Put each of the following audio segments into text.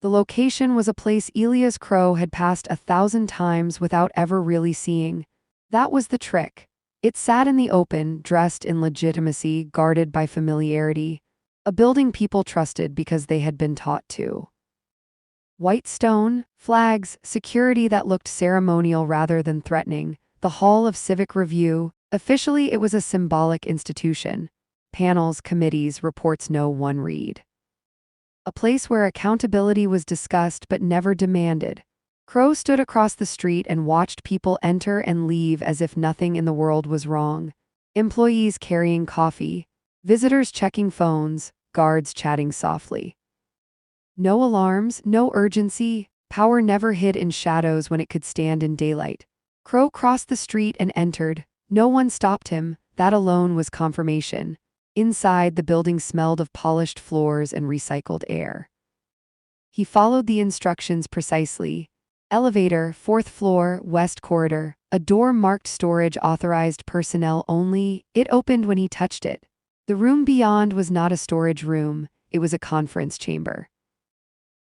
The location was a place Elias Crow had passed 1,000 times without ever really seeing. That was the trick. It sat in the open, dressed in legitimacy, guarded by familiarity. A building people trusted because they had been taught to. White stone, flags, security that looked ceremonial rather than threatening, the Hall of Civic Review. Officially, it was a symbolic institution. Panels, committees, reports no one read. A place where accountability was discussed but never demanded. Crow stood across the street and watched people enter and leave as if nothing in the world was wrong. Employees carrying coffee, visitors checking phones, guards chatting softly. No alarms, no urgency, power never hid in shadows when it could stand in daylight. Crow crossed the street and entered. No one stopped him, that alone was confirmation. Inside, the building smelled of polished floors and recycled air. He followed the instructions precisely. Elevator, 4th floor, west corridor. A door marked storage authorized personnel only. It opened when he touched it. The room beyond was not a storage room, it was a conference chamber.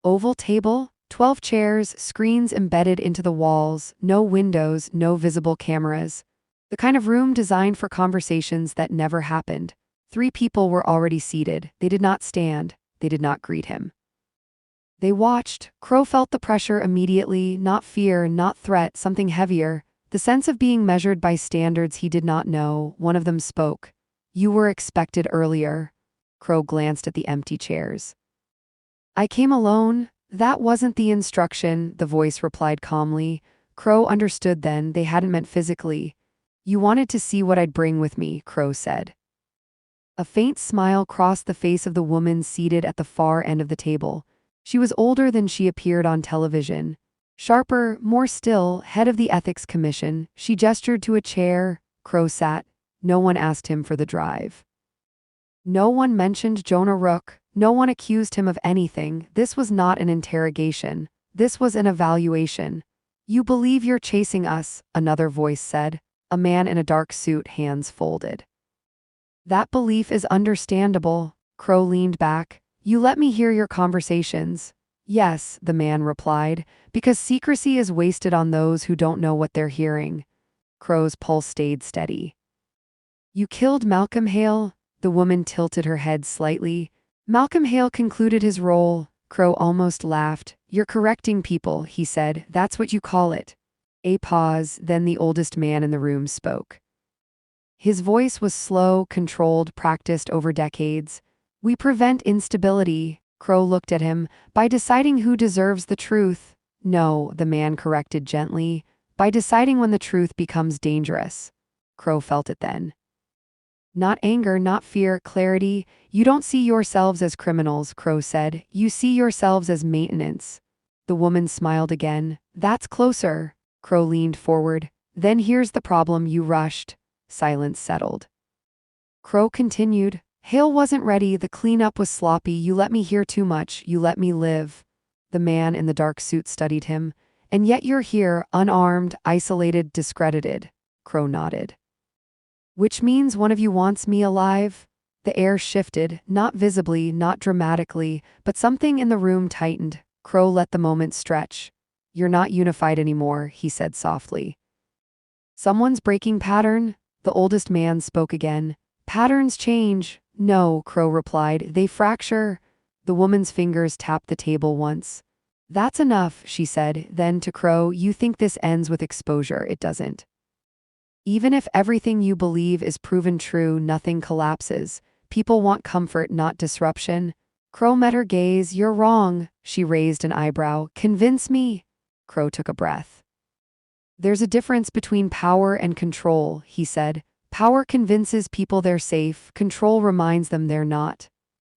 Oval table, 12 chairs, screens embedded into the walls, no windows, no visible cameras. The kind of room designed for conversations that never happened. 3 people were already seated. They did not stand. They did not greet him. They watched. Crow felt the pressure immediately, not fear, not threat, something heavier. The sense of being measured by standards he did not know. One of them spoke. "You were expected earlier." Crow glanced at the empty chairs. "I came alone." "That wasn't the instruction," the voice replied calmly. Crow understood then, they hadn't meant physically. "You wanted to see what I'd bring with me," Crow said. A faint smile crossed the face of the woman seated at the far end of the table. She was older than she appeared on television. Sharper, more still, head of the Ethics Commission. She gestured to a chair. Crow sat. No one asked him for the drive. No one mentioned Jonah Rook. No one accused him of anything. This was not an interrogation. This was an evaluation. "You believe you're chasing us," another voice said. A man in a dark suit, hands folded. "That belief is understandable." Crow leaned back. "You let me hear your conversations." "Yes," the man replied, "because secrecy is wasted on those who don't know what they're hearing." Crow's pulse stayed steady. "You killed Malcolm Hale?" The woman tilted her head slightly. "Malcolm Hale concluded his role." Crow almost laughed. "You're correcting people," he said. "That's what you call it." A pause, then the oldest man in the room spoke. His voice was slow, controlled, practiced over decades. "We prevent instability." Crow looked at him. "By deciding who deserves the truth." "No," the man corrected gently. "By deciding when the truth becomes dangerous." Crow felt it then. Not anger, not fear, clarity. "You don't see yourselves as criminals," Crow said. "You see yourselves as maintenance." The woman smiled again. "That's closer." Crow leaned forward. "Then here's the problem, you rushed." Silence settled. Crow continued. "Hale wasn't ready, the cleanup was sloppy, you let me hear too much, you let me live." The man in the dark suit studied him. "And yet you're here, unarmed, isolated, discredited." Crow nodded. "Which means one of you wants me alive?" The air shifted, not visibly, not dramatically, but something in the room tightened. Crow let the moment stretch. "You're not unified anymore," he said softly. "Someone's breaking pattern?" The oldest man spoke again. "Patterns change." "No," Crow replied, "they fracture." The woman's fingers tapped the table once. "That's enough," she said. Then to Crow, "You think this ends with exposure. It doesn't. Even if everything you believe is proven true, nothing collapses. People want comfort, not disruption." Crow met her gaze. "You're wrong." She raised an eyebrow. "Convince me." Crow took a breath. "There's a difference between power and control," he said. "Power convinces people they're safe. Control reminds them they're not."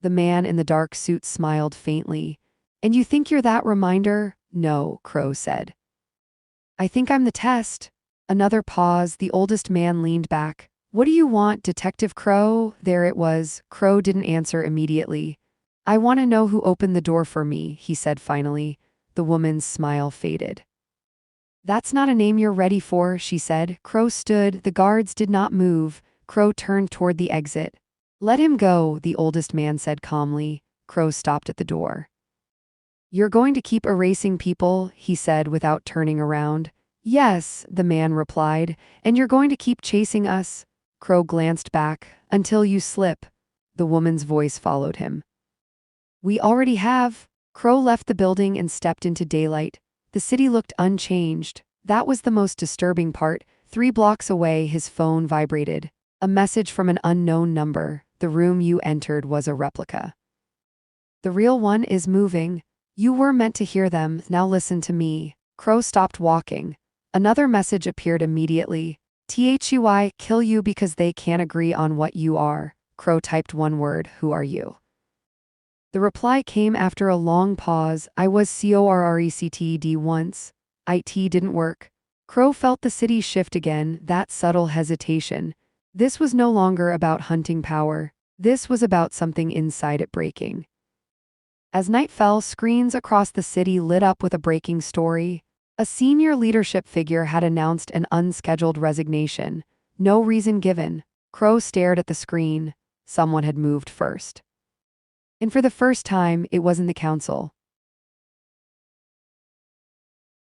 The man in the dark suit smiled faintly. "And you think you're that reminder?" "No," Crow said. "I think I'm the test." Another pause. The oldest man leaned back. "What do you want, Detective Crow?" There it was. Crow didn't answer immediately. "I want to know who opened the door for me," he said finally. The woman's smile faded. "That's not a name you're ready for," she said. Crow stood. The guards did not move. Crow turned toward the exit. "Let him go," the oldest man said calmly. Crow stopped at the door. You're going to keep erasing people, he said without turning around. Yes, the man replied, and you're going to keep chasing us. Crow glanced back. Until you slip. The woman's voice followed him. We already have. Crow left the building and stepped into daylight. The city looked unchanged. That was the most disturbing part. 3 blocks away, his phone vibrated. A message from an unknown number. The room you entered was a replica. The real one is moving. You were meant to hear them, now listen to me. Crow stopped walking. Another message appeared immediately. THUI, kill you because they can't agree on what you are. Crow typed one word, who are you? The reply came after a long pause. I was CORRECTED once. IT didn't work. Crow felt the city shift again, that subtle hesitation. This was no longer about hunting power. This was about something inside it breaking. As night fell, screens across the city lit up with a breaking story. A senior leadership figure had announced an unscheduled resignation. No reason given. Crow stared at the screen. Someone had moved first. And for the first time, it wasn't the council.